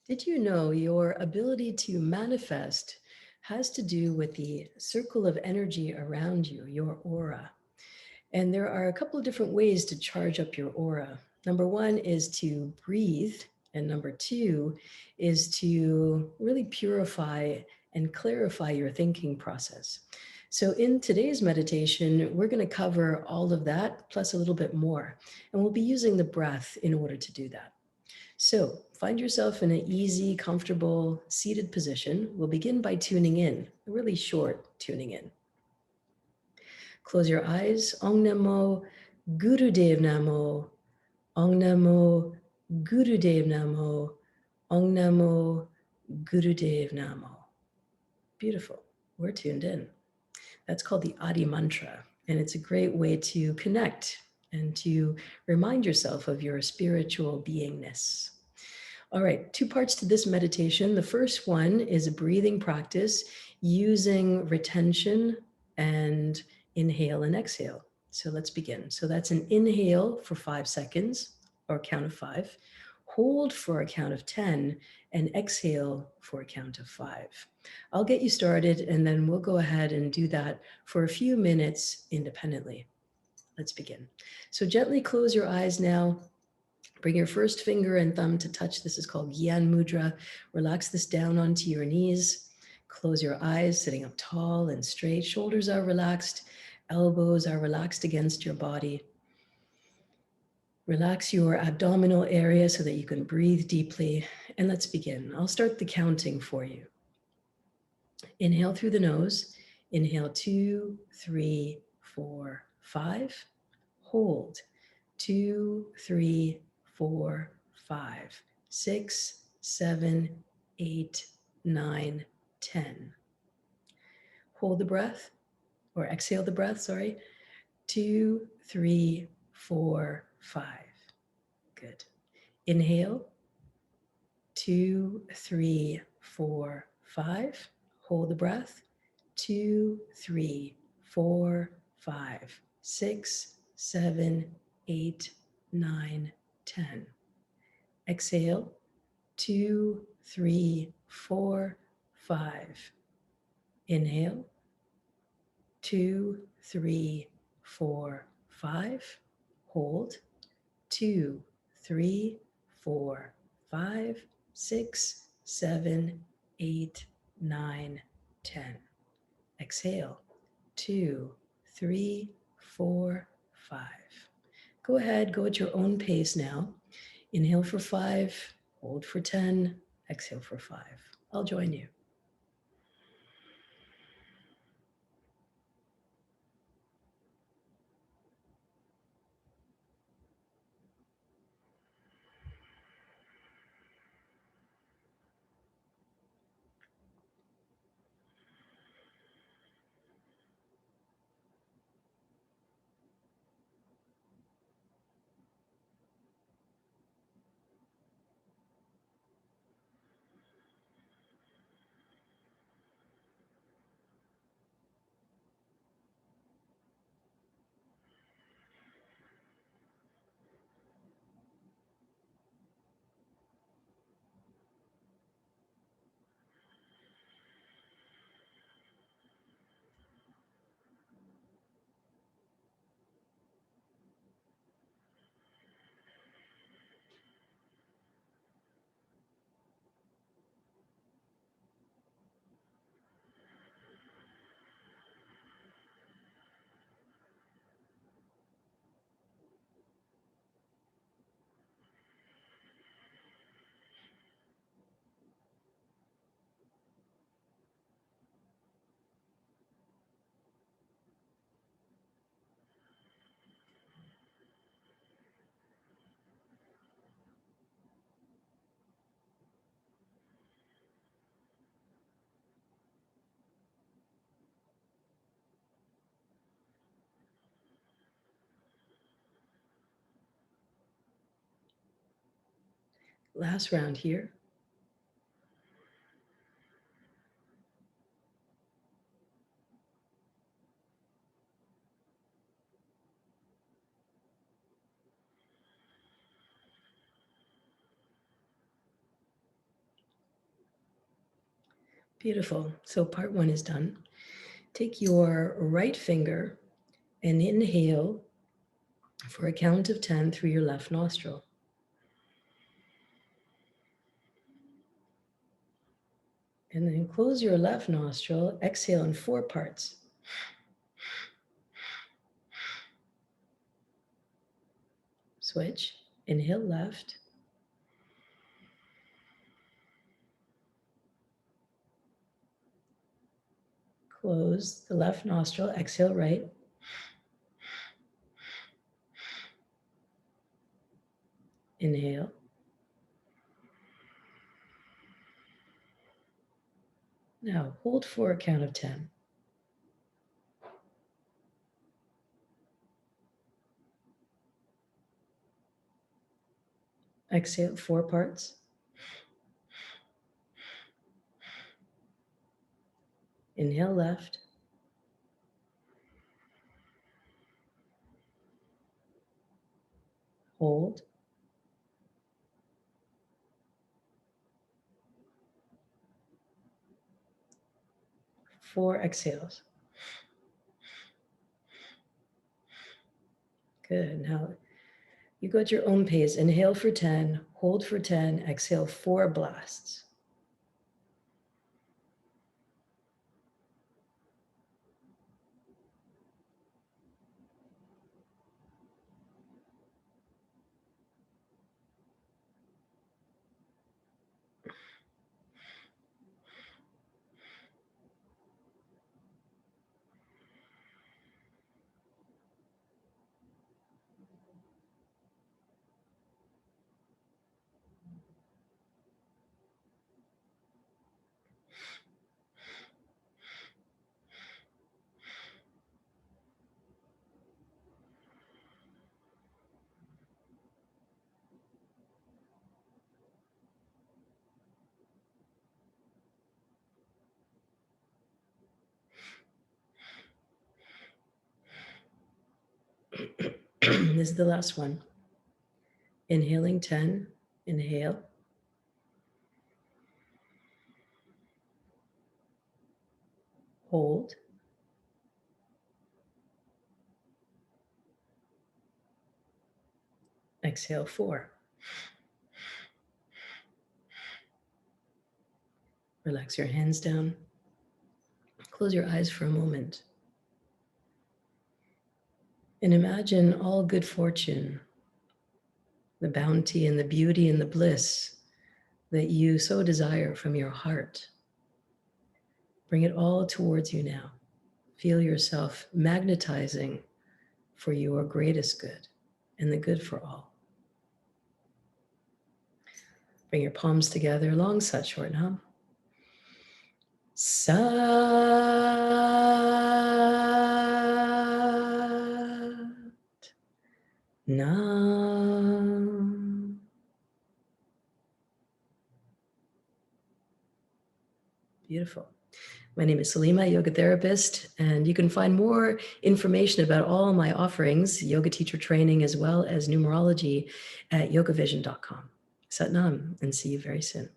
Did you know your ability to manifest has to do with the circle of energy around you, your aura? And there are a couple of different ways to charge up your aura. Number one is to breathe, and number two is to really purify and clarify your thinking process. So, in today's meditation, we're going to cover all of that plus a little bit more, and we'll be using the breath in order to do that. So find yourself in an easy, comfortable, seated position. We'll begin by tuning in, a really short tuning in. Close your eyes. Ong Namo Gurudev Namo. Ong Namo Gurudev Namo. Ong Namo Gurudev Namo. Beautiful. We're tuned in. That's called the Adi Mantra, and it's a great way to connect and to remind yourself of your spiritual beingness. All right, two parts to this meditation. The first one is a breathing practice using retention and inhale and exhale. So let's begin. So that's an inhale for 5 seconds or count of 5, hold for a count of 10, and exhale for a count of 5. I'll get you started and then we'll go ahead and do that for a few minutes independently. Let's begin. So gently close your eyes now. Bring your first finger and thumb to touch. This is called Gyan Mudra. Relax this down onto your knees. Close your eyes, sitting up tall and straight. Shoulders are relaxed. Elbows are relaxed against your body. Relax your abdominal area so that you can breathe deeply. And let's begin. I'll start the counting for you. Inhale through the nose. Inhale 2, 3, 4, 5. Hold 2, 3, 4, 5, 6, 7, 8, 9, 10. Hold the breath, or exhale the breath, sorry. 2, 3, 4, 5. Good. Inhale. 2, 3, 4, 5. Hold the breath. 2, 3, 4, 5, 6, 7, 8, 9, 10. Exhale. 2, 3, 4, 5. Inhale. 2, 3, 4, 5. Hold. 2, 3, 4, 5, 6, 7, 8, 9, 10. Exhale. 2, 3, 4, 5. Go ahead, go at your own pace now. Inhale for 5, hold for 10, exhale for 5. I'll join you. Last round here. Beautiful. So part one is done. Take your right finger and inhale for a count of 10 through your left nostril. And then close your left nostril, exhale in 4 parts. Switch, inhale left. Close the left nostril, exhale right. Inhale. Now hold for a count of 10. Exhale 4 parts. Inhale left. Hold. Four exhales. Good. Now you go at your own pace. Inhale for 10, hold for 10, exhale 4 blasts. This is the last one. Inhaling 10, inhale. Hold. Exhale 4. Relax your hands down. Close your eyes for a moment. And imagine all good fortune, the bounty and the beauty and the bliss that you so desire from your heart. Bring it all towards you now. Feel yourself magnetizing for your greatest good and the good for all. Bring your palms together, long sat, short hum. Sat Nam. Beautiful. My name is Salima, yoga therapist, and you can find more information about all my offerings, yoga teacher training, as well as numerology at yogavision.com. Sat Nam, and see you very soon.